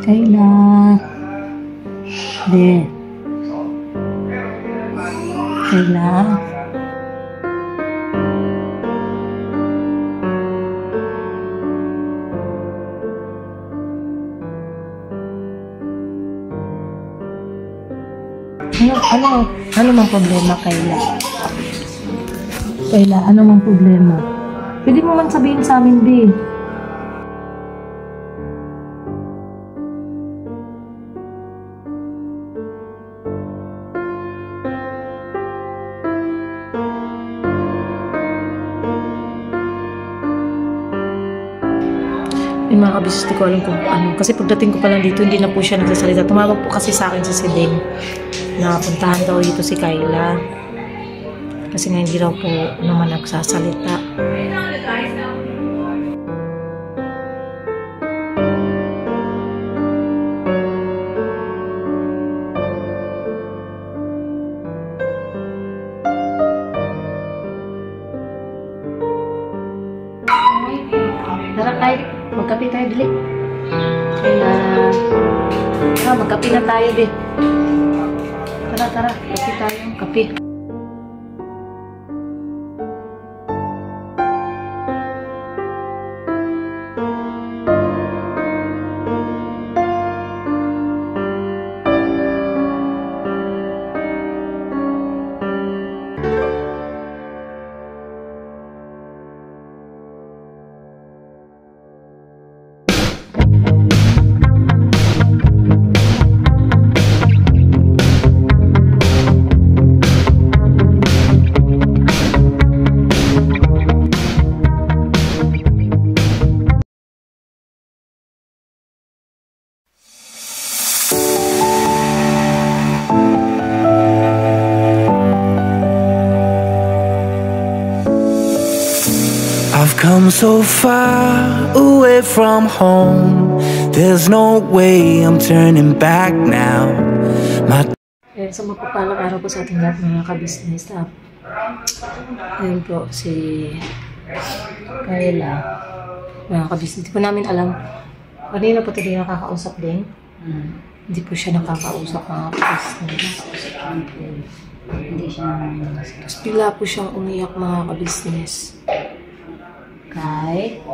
Kayla. De. Kayla. Ano mang problema, Kayla? Kayla, ano mang problema? Pwede mo man sabihin sa amin, Bi. Yung mga kabisnes, di ko alam kung ano. Kasi pagdating ko pa lang dito, hindi na po siya nagsasalita. Tumawag po kasi sa akin si Sideng na puntahan daw dito si Kayla. Kasi nga hindi raw po naman nagsasalita. Tara, Kay. Magkape tayo, dili. Kaya, magkape na tayo, di. Tara. Kape tayo. Kape. I've come so far away from home. There's no way I'm turning back now. So mapapalang araw po sa ating lahat mga kabisnes. Ayun po si Kayla. Mga kabisnes. Hindi po namin alam. Kanina po tayo nakakausap din. Hindi po siya nakakausap mga kabisnes. Hindi siya nakakausap. Tapos bigla po siyang umiyak mga kabisnes. Kayla.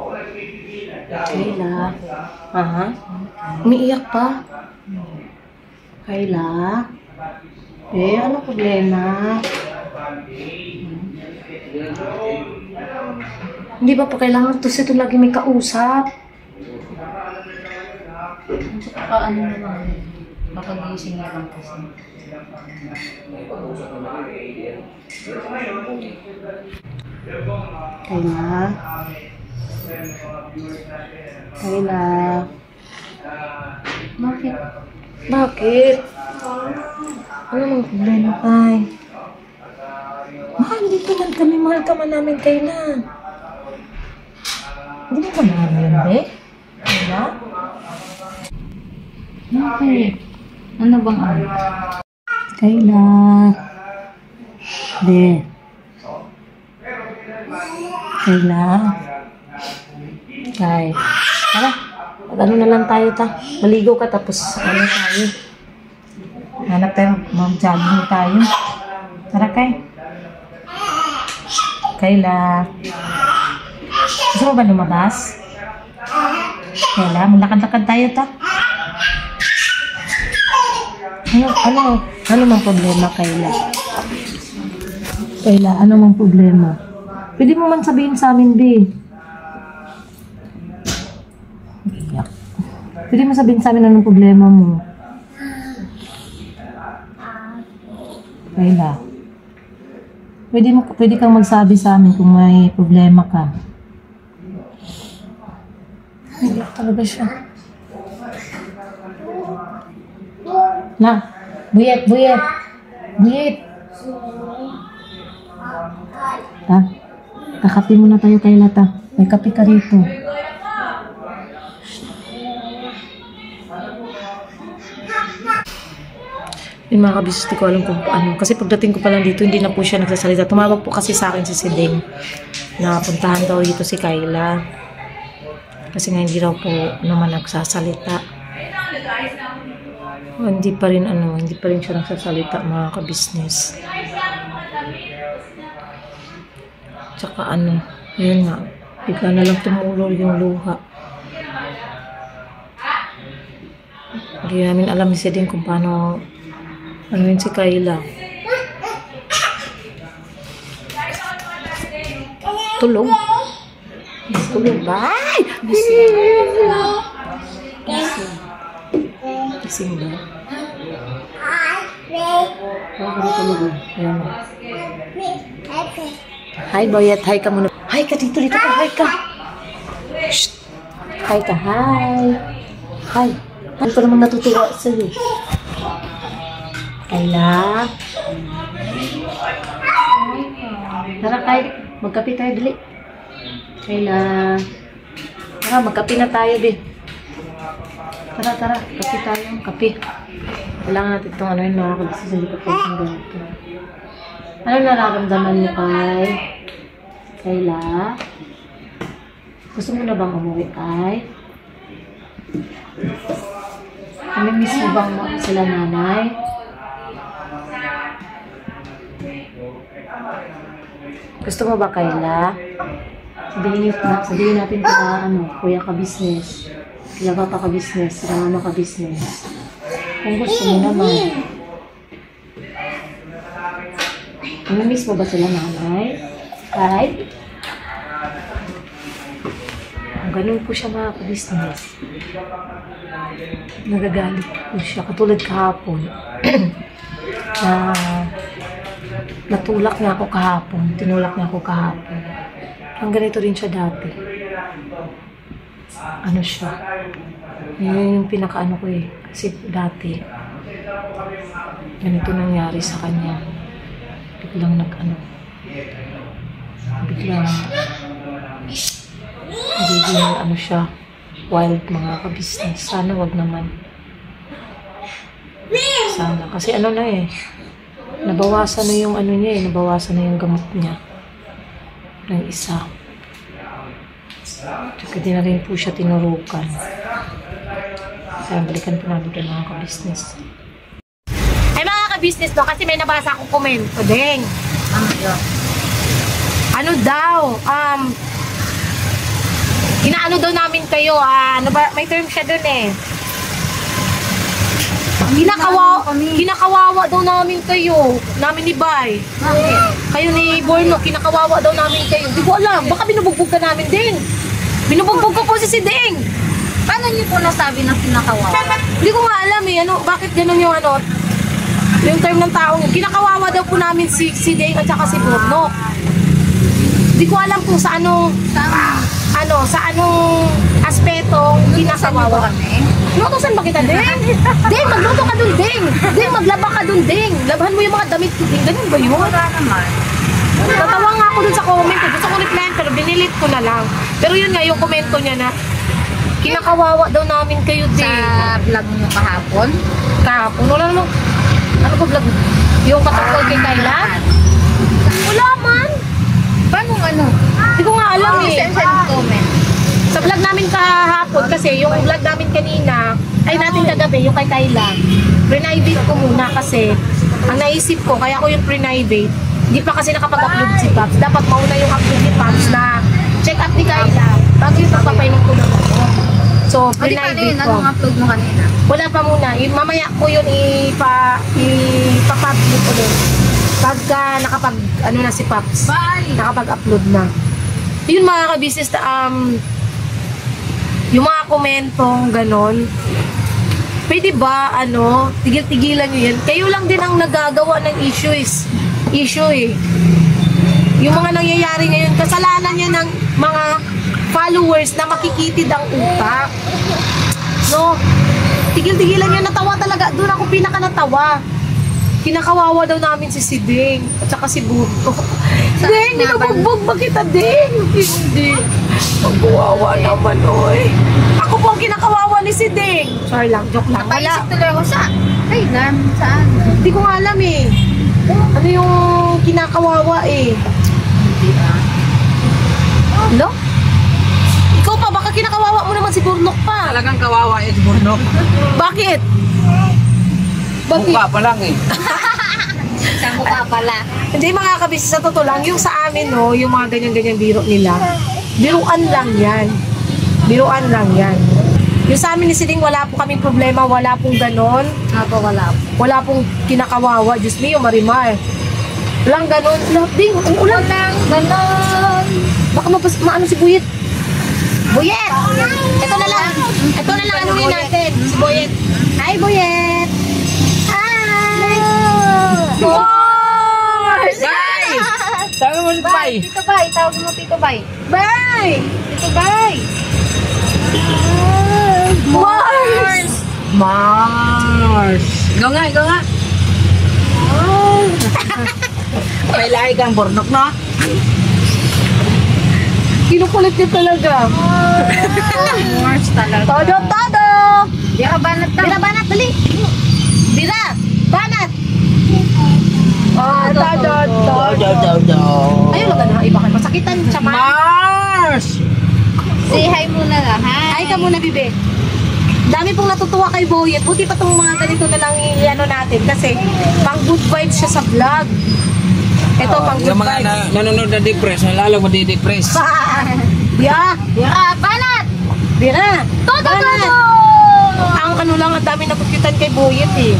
Umiiyak pa? Kayla? Ano problema? Hindi ba pa kailangan ito lagi may kausap? Ano naman? Makagising na lang kasi. Kayla. Bakit? Ano mang problema, Kay? Mahal dito man kami. Mahal ka man namin, Kayla. Hindi mo ka mahal yun, be? Kayla? Bakit? Ano bang ano? Kayla. De. Kayla. Kay. Tara. Ano na lang tayo maligo ka tapos ano tayo. Hanap tayo. Mag-jogging tayo. Tara, Kay. Kayla. Gusto mo ba lumabas? Kayla, malakad-lakad tayo Ano mang problema, Kayla? Kayla, ano mang problema? Pwede mo man sabihin sa amin, Bi. Pwede mo sabihin sa amin anong problema mo. Kayla. Pwede kang magsabi sa amin kung may problema ka. Hindi talaga siya. Na, buyet. Kakape muna tayo, Kayla, May kape ka rito. Yung mga kabisnes, di ko alam kung ano. Kasi pagdating ko pa lang dito, hindi na po siya nagsasalita. Tumawag po kasi sa akin si Sideng na puntahan daw dito si Kayla. Kasi nga hindi raw po naman nagsasalita. Hindi pa rin hindi pa rin siya nagsasalita mga ka-business. Tsaka yun nga, bigla na lang tumulol yung luha. Hindi namin alam siya din kung paano, yun si Kayla. Tulog. Tulog ba? Ay! Gising ba? Bakit tulog? Ayan mo. Hi, Boyet. Hi ka muna. Hi ka dito. Dito ka. Hi ka. Shh. Hi ka. Hi. Hi. Ano pa naman natutuwa sa'yo? Kayla. Tara, Kayla. Magkape tayo, dali. Kayla. Tara, magkape na tayo, di. Tara. Kape tayo. Kape. Kailangan natin itong yun, mga kabisa sa likod ng ganito. Ano nararamdaman niyo, Kayla? Gusto mo na bang umuwi, Kay? Namimiss mo bang sila nanay? Gusto mo ba, Kayla? Sabihin natin kila kuya ka-business, kila papa ka-business, kila mama ka-business. Kung gusto mo naman. Namimiss mo ba sila nanay? Kay? Ganun po siya mga ka-business. Nagagalit po siya. Katulad kahapon. Natulak niya ako kahapon. Tinulak niya ako kahapon. Ang ganito rin siya dati. Siya. Yun yung pinaka ko eh. Kasi dati, ganito nangyari sa kanya. Biglang biglang nagiging siya, wild mga ka-business. Sana wag naman. Sana. Kasi nabawasan na yung niya eh. Nabawasan na yung gamot niya. Ng isa. Tsaka di na rin po siya tinurukan. Kaya balikan po namin ito mga ka-business. Ay mga ka-business no, kasi may nabasa akong komento din. Ano daw? Inaano daw namin kayo, may term siya dun eh. Kinakawawa daw namin kayo. Namin ni Bay. Kayo ni Borno, kinakawawa daw namin kayo. Hindi ko alam, baka binubugbog ka namin din. Binubugbog ko po si Ding. Paano niyo po nasabi na kinakawawa? Hindi ko nga alam eh, bakit ganun yung yung term ng taong, kinakawawa daw po namin si Ding at saka si Borno. Hindi ko alam kung sa anong aspetong kinakawawa kami. Inutosan ba kita, Ding? Ding, magluto ka dun, Ding! Ding, maglaba ka dun, Ding! Labahan mo yung mga damit ko, Ding. Ganun ba yun? Wala naman. Natawa nga ako dun sa comment. Gusto ko replyan, pero binilit ko na lang. Pero yun nga, yung komento niya na kinakawawa daw namin kayo, Ding. Sa vlog niyo kahapon? Kahapon? Wala naman. Ano ba vlog? Yung katungkol kay Kayla? Wala man. Paano Hindi ko nga alam eh. Send comment. Sa vlog namin kahapon, kasi yung vlog namin kanina, natin kagabi, yung kay Kayla, pre-private ko muna kasi ang naisip ko, kaya ko yung pre-private, hindi pa kasi nakapag-upload si Pops. Dapat mauna yung upload ni Pops na check up ni Kayla bago yung pagpapainom ko ng So, pre-private ko. Anong upload mo kanina? Wala pa muna. Mamaya ko yun ipa-public ko din. Pagka na si Pops, nakapag-upload na. Yun mga ka-business, yung mga komentong ganon, pwede ba, tigil-tigilan nyo yan? Kayo lang din ang nagagawa ng issue eh. Yung mga nangyayari ngayon, kasalanan yan ng mga followers na makikitid ang utak. No? Tigil-tigilan nyo, natawa talaga. Doon ako pinaka-natawa. Kinakawawa daw namin si Ding at saka si Burto. Ding, nilabugbog ba kita, Ding? Hindi. Magkawawa naman, oy. Ako po ang kinakawawa ni si Ding. Sorry lang, joke lang. Napaisip tuloy ako saan? Hindi ko nga alam eh. Ano yung kinakawawa eh? Hindi Ano? Ikaw pa, baka kinakawawa mo naman si Burnok pa. Talagang kawawa yung Burnok. Bakit? Mukha pa lang eh. Sa mukha pala. Hindi mga kabisnes, sa totoo lang, yung sa amin, no, yung mga ganyan-ganyan biro nila, biruan lang yan. Biruan lang yan. Yung sa amin ni Siling, wala po kaming problema, wala pong ganon. Ako wala. Wala pong kinakawawa. Diyos mio, Marimar. Walang ganon. Ding, ulan lang. Ganon. Baka maano si Buyet. Buyet! Ito na lang. Ito na lang anuhin natin. Si Buyet. Hi, Buyet! Hi! Mars! Bye! Tawag mo ulit, bye! Tito Bay. Tawag mo Tito Bay. Bye! Tito Bay. Mars! Mars! Ikaw nga. May lahi kang burnok, no? Kinukulit niya talaga. Mars talaga. Todo! Bira banat na. Bira banat, dali. Bira! Banat! Todo. Ayun lang na, iba kayo. Masakitan siya, man. Mars! Say hi muna na. Hi. Ay ka muna, Bibe. Dami pong natutuwa kay Boyet. Buti pa itong mga ganito na lang i-ano natin. Kasi, pang good vibes siya sa vlog. Ito, pang good Yung mga vibes. nanonood na depress, lalo madi-depress. Bia! Bira banat! Bira! Todo! Ang ano lang, ang dami nakukitan kay Boyet eh.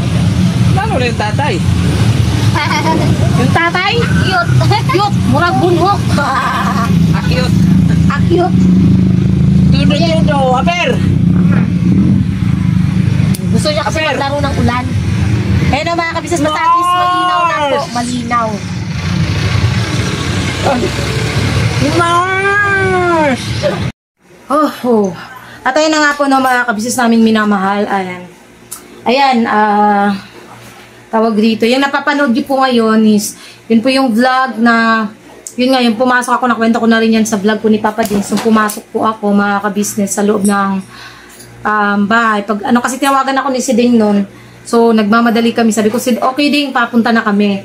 Lalo na yung tatay. Yung tatay, Cute. cute, murag bunhok. Akyot. Cute. Tudo, aber! Gusto niya kasi maglaro ng ulan. Eh no mga kabisnes, basta at least malinaw na po. Malinaw. Mars! Oh. At ayun na nga po no, mga kabisnes namin minamahal. Ayan, tawag dito. Yung napapanood niyo po ngayon is, yun po yung vlog na, yun nga, yung pumasok ako, nakwenta ko na rin yan sa vlog ko ni Papa Dins. Yung pumasok po ako, mga kabisnes, sa loob ng bahay. Kasi tinawagan ako ni si Ding noon. So, nagmamadali kami. Sabi ko, okay Ding, papunta na kami.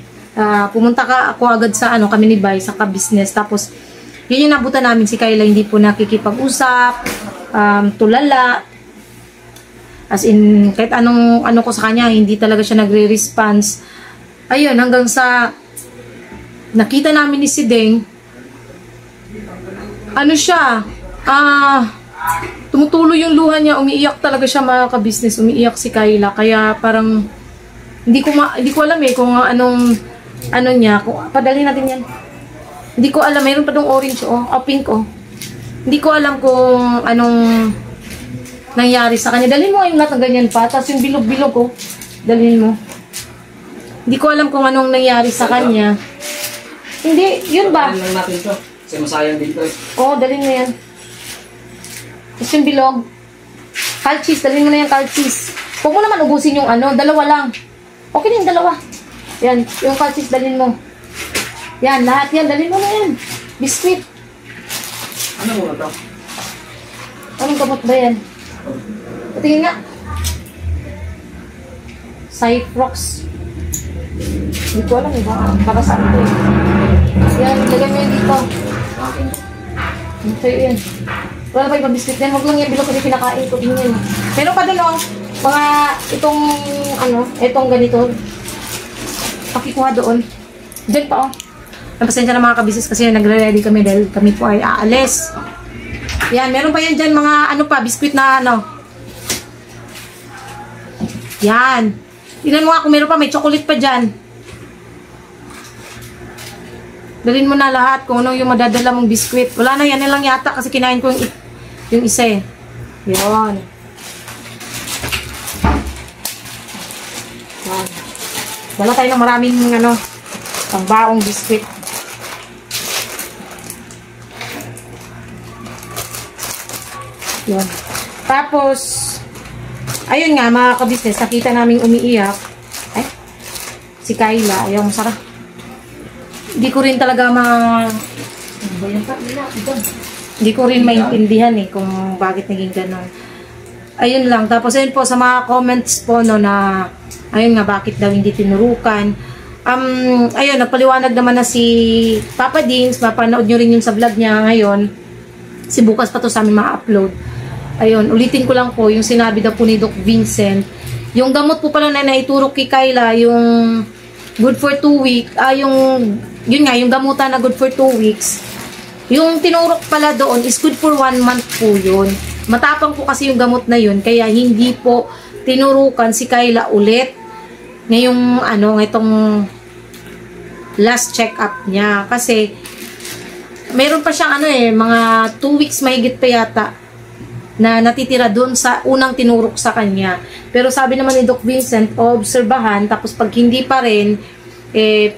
Pumunta ako agad sa kami ni Bay, sa ka-business. Tapos, yun yung nabutan namin si Kayla, hindi po nakikipag-usap, tulala. As in, kahit ano ko sa kanya, hindi talaga siya nagre-response. Ayun, hanggang sa nakita namin ni si Ding, tumutuloy yung luha niya, umiiyak talaga siya mga ka-business, umiiyak si Kayla. Kaya parang, hindi ko alam kung ano niya, padali natin yan. Hindi ko alam, mayroon pa dong orange pink Hindi ko alam kung anong nangyari sa kanya. Dalhin mo yung lahat ng ganyan pa, tapos yung bilog-bilog dalhin mo. Hindi ko alam kung anong nangyari sa kanya. Hindi, yun ba? Dalhin lang natin ito. Kasi masayang dito eh. Dalhin mo yan. Tapos yung bilog. Calchis, dalhin mo na yung calchis. Huwag mo naman ubusin yung dalawa lang. Okay na yung dalawa. Yan, yung calchis dalhin mo. Yan, lahat yan, dalhin mo na yan. Biscuit. Ano mo ito? Anong gamot ba yan? Patingin nga. Cyprox. Hindi ko alam para saan ito Yan, lagay mo yan dito. Sa'yo yan. Wala pa ibang biscuit yan. Huwag lang yan, bilog kasi pinakain ko din yan. Pero pa doon mga itong ganito. Pakikuha doon. Diyan pa Napasensya na mga kabisnes kasi nagre-ready kami dahil kami po ay aalis. Yan, meron pa yan dyan mga biskuit na Yan. Tingnan mo nga kung meron pa, may chocolate pa dyan. Dalhin mo na lahat kung anong yung madadala mong biskuit. Wala na, yan na lang yata kasi kinain ko yung isa Yan. Yan. Dala tayo ng maraming pangbaong biskuit. Yan. Tapos, ayun nga, mga kabisnes, nakita naming umiiyak. Si Kayla, ayaw masara. Hindi ko rin talaga hindi ko rin maintindihan kung bakit naging ganon. Ayun lang. Tapos, ayun po, sa mga comments po, na, ayun nga, bakit daw hindi tinurukan. Ayun, nagpaliwanag naman na si Papa Dins, mapanood nyo rin yung sa vlog niya ngayon. Si bukas pa to sa amin ma-upload. ayun, ulitin ko lang po, yung sinabi daw po ni Doc Vincent, yung gamot po pala na naiturok kay Kyla, yung good for 2 weeks, yun nga, yung gamutan na good for 2 weeks, yung tinurok pala doon is good for 1 month po yun. Matapang po kasi yung gamot na yun, kaya hindi po tinurukan si Kyla ulit ngayong itong last check-up niya. Kasi meron pa siyang mga 2 weeks mahigit pa yata na natitira doon sa unang tinurok sa kanya. Pero sabi naman ni Doc Vincent, obserbahan, tapos pag hindi pa rin,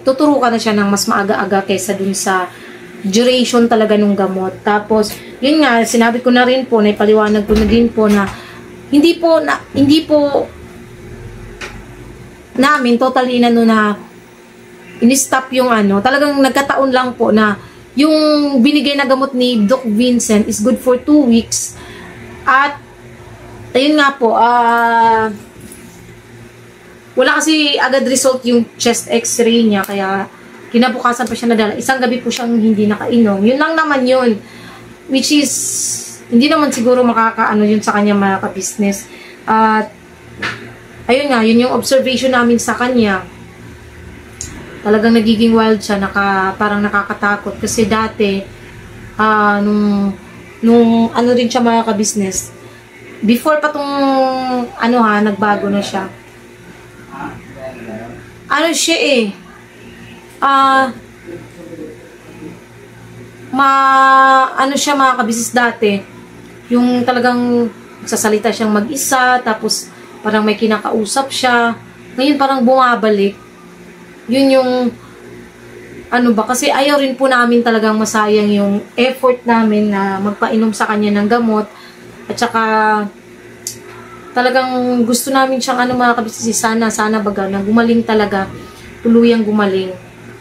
tuturukan na siya ng mas maaga-aga kaysa dun sa duration talaga ng gamot. Tapos, yun nga, sinabi ko na rin po, naipaliwanag ko na din po na hindi po namin totally na in-stop yung talagang nagkataon lang po na yung binigay na gamot ni Doc Vincent is good for 2 weeks. At ayun nga po, wala kasi agad result yung chest x-ray niya, kaya kinabukasan pa siya nadala. Isang gabi po siyang hindi nakainom. Yun lang naman yun. Which is, hindi naman siguro makakaano yun sa kanya mga ka-business. At, ayun nga, yun yung observation namin sa kanya. Talagang nagiging wild siya, parang nakakatakot. Kasi dati, nung rin siya mga ka-business, before pa tong, nagbago na siya. Siya siya mga kabisnes dati, yung talagang sasalita siyang mag-isa, tapos parang may kinakausap siya. Ngayon parang bumabalik. Yun yung kasi ayaw rin po namin talagang masayang yung effort namin na magpainom sa kanya ng gamot. At saka talagang gusto namin siyang mga kabisnes, sana baga na gumaling talaga, tuluyang gumaling.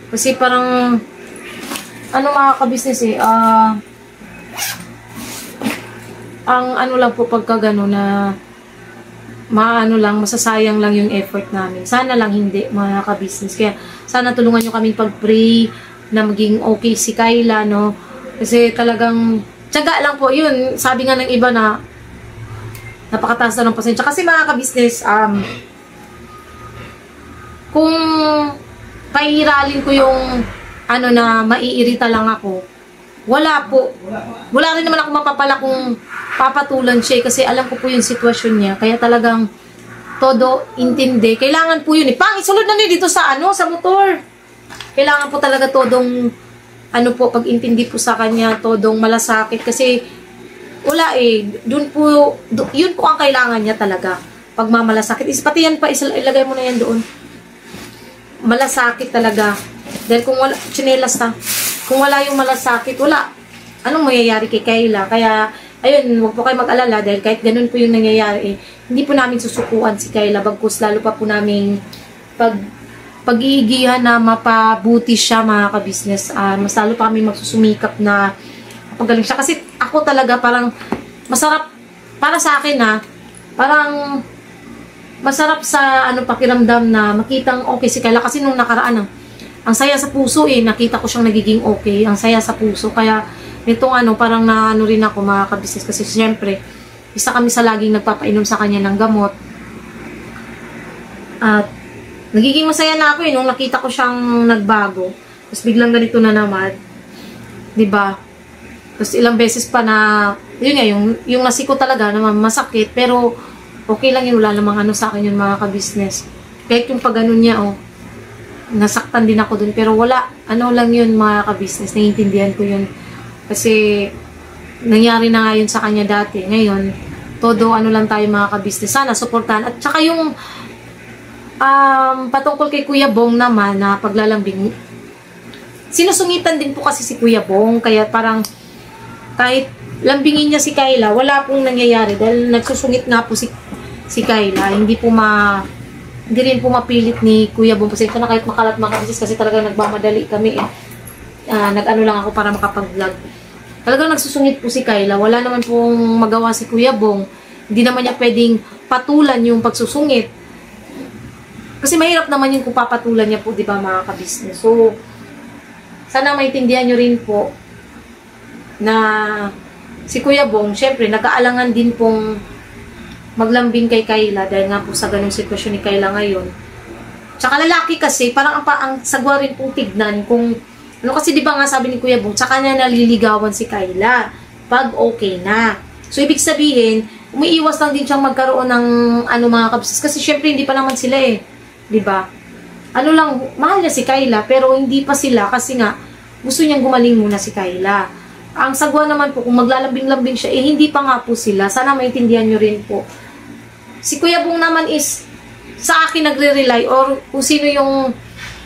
Kasi parang mga kabisnes ang lang po pagka gano'n na masasayang lang yung effort namin. Sana lang hindi mga kabisnes. Kaya sana tulungan nyo kaming pag-pray na maging okay si Kyla, no? Kasi talagang tiyaga lang po yun. Sabi nga ng iba na napakataas na ng pasensya. Kasi mga kabisnes, kung pairalin ko yung na maiirita lang ako, wala po. Wala rin naman ako mapapala kung papatulan siya kasi alam ko po yung sitwasyon niya. Kaya talagang todo intindi. Kailangan po yun. Pang, isulod na niyo dito sa sa motor. Kailangan po talaga todong pag intindi po sa kanya, todong malasakit. Kasi wala yun po ang kailangan niya talaga. Pagmamalasakit. Pati yan pa, ilagay mo na yan doon. Malasakit talaga. Dahil kung wala, tsinelas na. Kung wala yung malasakit, wala. Anong mangyayari kay Kyla? Kaya, ayun, huwag po kayo mag-alala dahil kahit ganun po yung nangyayari, hindi po namin susukuan si Kyla. Bagkus, lalo pa po namin pag-iigihan na mapabuti siya mga ka-business. Mas lalo pa kami magsusumikap na pagaling siya. Kasi ako talaga parang masarap, para sa akin parang masarap sa pakiramdam na makitang okay si Kyla. Kasi nung nakaraan ang saya sa puso nakita ko siyang nagiging okay. Ang saya sa puso. Kaya nitong parang rin ako mga ka-business. Kasi siyempre, isa kami sa laging nagpapainom sa kanya ng gamot. At nagiging masaya na ako nung nakita ko siyang nagbago. Tapos biglang ganito na naman. 'Di ba? Tapos ilang beses pa na, yun nga, yung nasiko talaga naman masakit. Pero okay lang yun. Wala namang sa akin yun mga ka-business. Kahit yung pag niya, nasaktan din ako dun. Pero wala, lang yun mga ka-business. Naiintindihan ko yun. Kasi, nangyari na nga yun sa kanya dati. Ngayon, todo lang tayo mga ka-business. Sana, supportahan. At saka yung, patungkol kay Kuya Bong naman, na paglalambing, sinusungitan din po kasi si Kuya Bong. Kaya parang, kahit lambingin niya si Kyla, wala pong nangyayari. Dahil nagsusungit nga po si Kyla. Hindi rin po mapilit ni Kuya Bong. Pasensya na kahit makalat mga kabisnes kasi talaga nagmamadali kami nag-ano lang ako para makapag-vlog. Talagang nagsusungit po si Kyla. Wala naman pong magawa si Kuya Bong. Hindi naman niya pwedeng patulan yung pagsusungit. Kasi mahirap naman yung kung papatulan niya po, di ba mga kabisnes. So, sana maintindihan nyo rin po na si Kuya Bong, syempre, nag-aalangan din pong maglambing kay Kayla dahil nga po sa ganung sitwasyon ni Kayla ngayon. Tsaka lalaki kasi, parang ang sagwa rin pong tignan kung, ano kasi di ba nga sabi ni Kuya Bong, tsaka niya naliligawan si Kayla pag okay na. So, ibig sabihin, umiiwas lang din siyang magkaroon ng mga kabisnes. Kasi syempre, hindi pa naman sila eh. Di ba? Ano lang, mahal niya si Kayla, pero hindi pa sila kasi nga, gusto niyang gumaling muna si Kayla. Ang sagwa naman po, kung maglalambing-lambing siya, eh hindi pa nga po sila. Sana maintindihan nyo rin po. Si Kuya Bong naman is, sa akin nagre-rely, or kung sino yung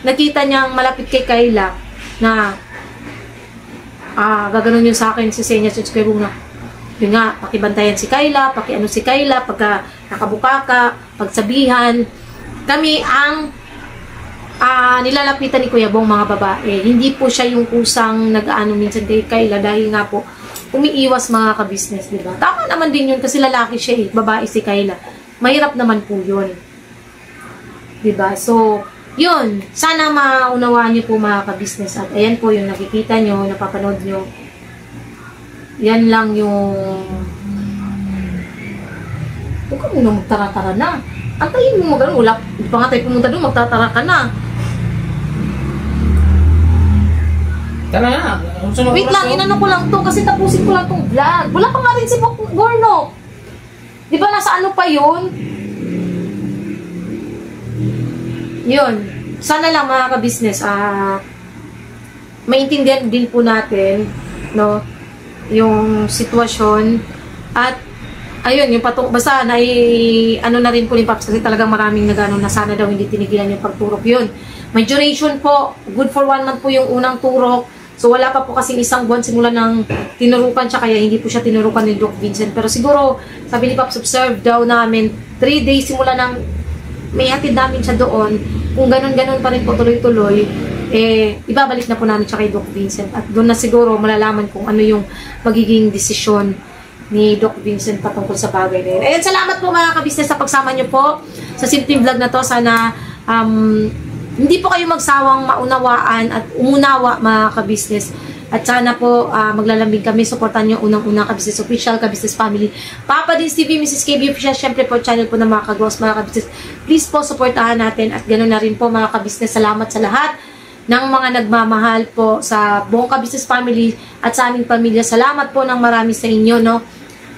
nakita niyang malapit kay Kayla, na, gaganon yun sa akin, si Senyas at si Kuya Bong na, yun nga, pakibantayan si Kayla, pakiano si Kayla, pagka nakabukaka, pagsabihan, kami ang nilalapitan ni Kuya Bong mga babae. Hindi po siya yung kusang nag-ano minsan kay Kayla dahil nga po umiiwas mga kabisnes, di ba? Tama naman din yun kasi lalaki siya eh, babae si Kayla. Mahirap naman po yun. Di ba? So, yun. Sana maunawaan niyo po mga kabisnes. At ayan po yung nakikita nyo, napapanood nyo. Yan lang yung... Huwag ka muna magtara-tara na. Antayin mo magano, wala. Hindi pa nga tayo pumunta doon, magtatara ka na. Tara na. Wait lang, inano ko lang to kasi tapusin ko lang tong vlog. Wala pa nga rin si Gorno. Di ba nasa ano pa yun? Yun. Sana lang mga ka-business, maintindihan din po natin, no, yung sitwasyon. At, ayun, yung basta na ano na rin po ni Paps kasi talagang maraming nagano na sana daw hindi tinigilan yung pagturok yun. May duration po, good for 1 month po yung unang turok. So, wala pa po kasing isang buwan simula ng tinurukan siya, kaya hindi po siya tinurukan ni Doc Vincent. Pero siguro, sabi ni Paps, observe daw namin, 3 days simula ng may hatid namin siya doon. Kung ganun-ganun pa rin po tuloy-tuloy, ibabalik na po namin siya kay Doc Vincent. At doon na siguro malalaman kung ano yung magiging desisyon ni Doc Vincent patungkol sa bagay na yun. Ayan, salamat po mga kabisnes sa pagsama nyo po sa simpleng vlog na to. Sana, hindi po kayo magsawang maunawaan at umunawa mga kabisnes. At sana po maglalambing kami. Supportan nyo unang-unang kabisnes official, kabisnes family. Papa Dins TV, Mrs. KB official. Syempre po channel po ng mga kagos, mga kabisnes. Please po supportahan natin. At ganoon na rin po mga kabisnes. Salamat sa lahat ng mga nagmamahal po sa buong kabisnes family at sa aming pamilya. Salamat po ng marami sa inyo, no?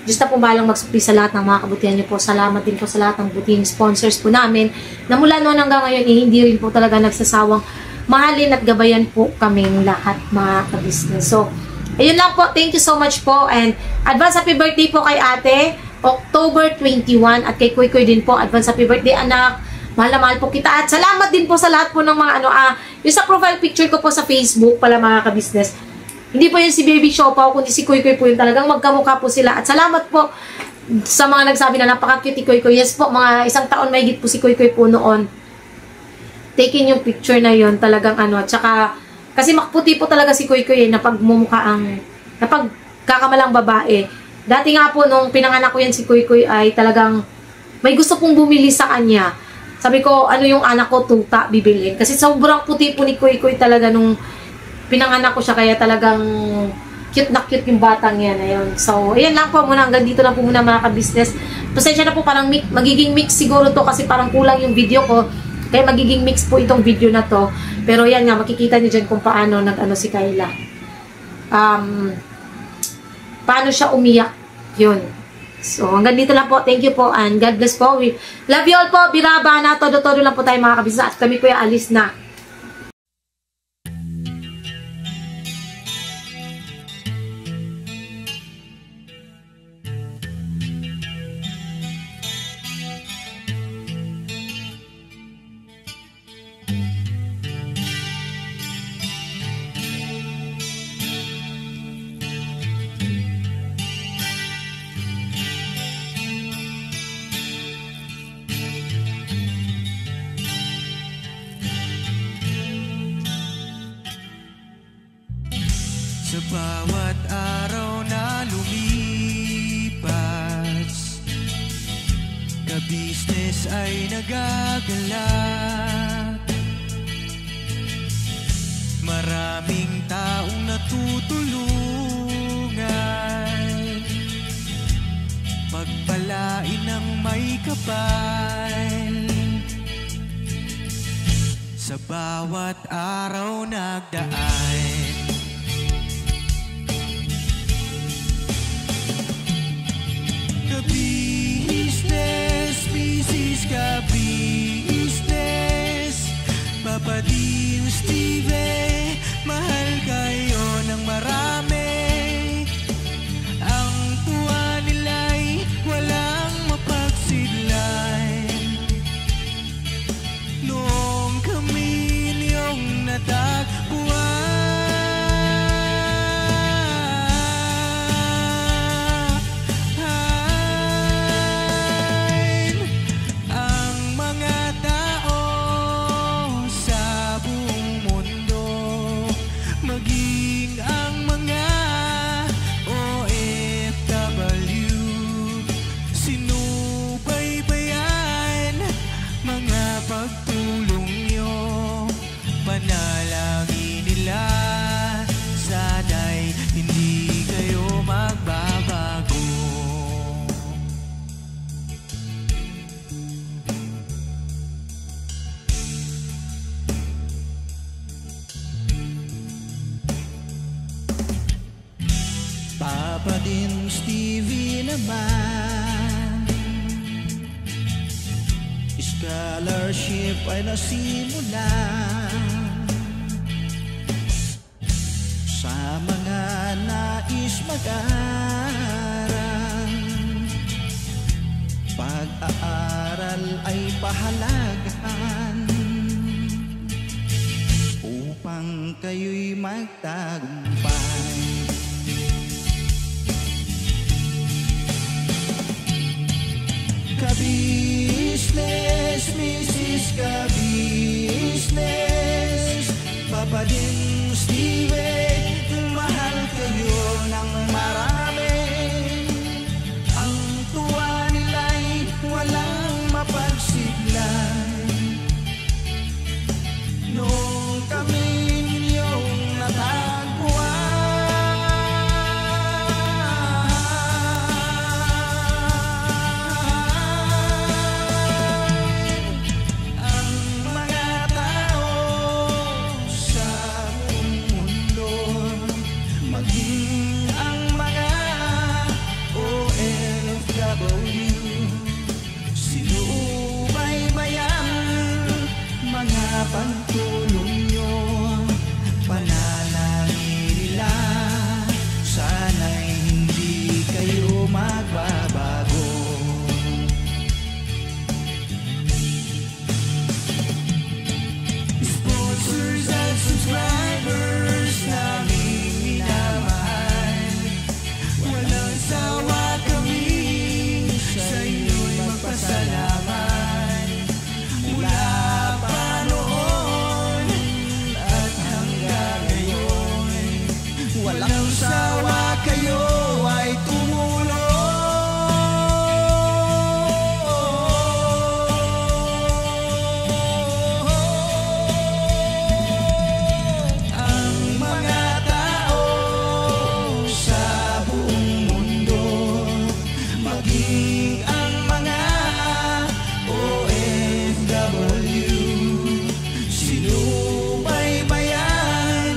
Diyos na po balang magsupli sa lahat ng mga kabutihan niyo po. Salamat din po sa lahat ng butihing sponsors po namin na mula noon hanggang ngayon, hindi rin po talaga nagsasawang mahalin at gabayan po kaming lahat mga kabisnes. So, ayun lang po. Thank you so much po. And advance happy birthday po kay ate, October 21. At kay Kuy Kuy din po. Advance happy birthday anak. Mahal na mahal po kita. At salamat din po sa lahat po ng mga yung sa profile picture ko po sa Facebook pala mga kabisnes. Hindi po yun si Baby Siopaw, kundi si Kuy Kuy po yun. Talagang magkamukha po sila. At salamat po sa mga nagsabi na napaka-cute ni Kuy Kuy. Yes po, mga 1 taon may higit po si Kuy Kuy po noon. Taking yung picture na yun, talagang At saka, kasi makputi po talaga si Kuy Kuy napagkakamalang babae. Dati nga po, nung pinanganak ko yan si Kuy Kuy ay talagang may gusto pong bumili sa kanya. Sabi ko, ano yung anak ko, tuta, bibilin. Kasi sobrang puti po ni Kuy Kuy talaga nung pinanganak ko siya, kaya talagang cute na cute yung batang yan. Ayun. So, ayan lang po muna. Hanggang dito lang po muna mga ka-business. Pasensya na po, parang magiging mix siguro to kasi parang kulang yung video ko. Kaya magiging mix po itong video na to. Pero yan nga, makikita niyo dyan kung paano si Kayla. Paano siya umiyak. Yun. So, hanggang dito lang po. Thank you po and God bless po. We love you all po. Biraba na. Todo-todo lang po tayo mga ka-business. At kami po yung alis na. Sa bawat araw na lumipas, ka-business ay nagagalak. Maraming taong natutulungan pagpalain ng may kapal. Sa bawat araw nagdaan, ka-business, business ka-business, Papa Dean, Steve, mahal kayo ng marami. Ang tuwa nila'y walang mapagsidlan. Noong kami niyong natagpuan, ang mga tao sa buong mundo, maging ang mga OFW, sinubaybayan mga pagtulong nyo. Panalangin nila, sana'y hindi kayo magbabago. Papa Dean, Stevie naman, scholarship ay nasimula sa mga nais mag-aral. Pag-aaral ay pahalagahan upang kayo'y magtagumpay. Ka-business, Mrs. Ka-business, Papa Dean, Steve, mahal kayo ng marami. Ang tuwa nila'y walang mapagsidlan. Noong kami ninyong natagpuan, pagtulong nyo, panalangin nila, sana'y hindi kayo magbabago. Sponsors at subscribers naming minamahal, walang sawa kami sa inyo'y magpasalamat. Mula pa noon at hanggang ngayon, walang sawa kayo ay tumulong. Ang mga tao sa buong mundo, maging ang mga OFW, sinubaybayan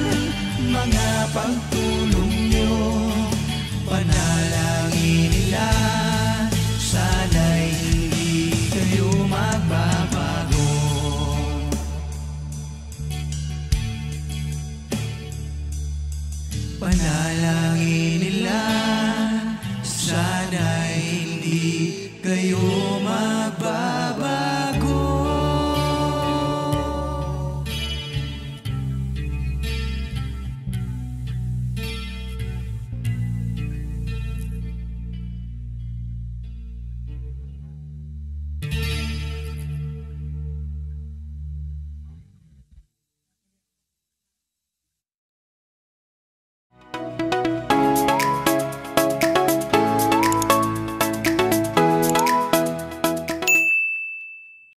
mga pagtulong nyo. Panalangin nila, sana'y hindi kayo magbabago. Panalangin nila, sana'y hindi kayo magbabago.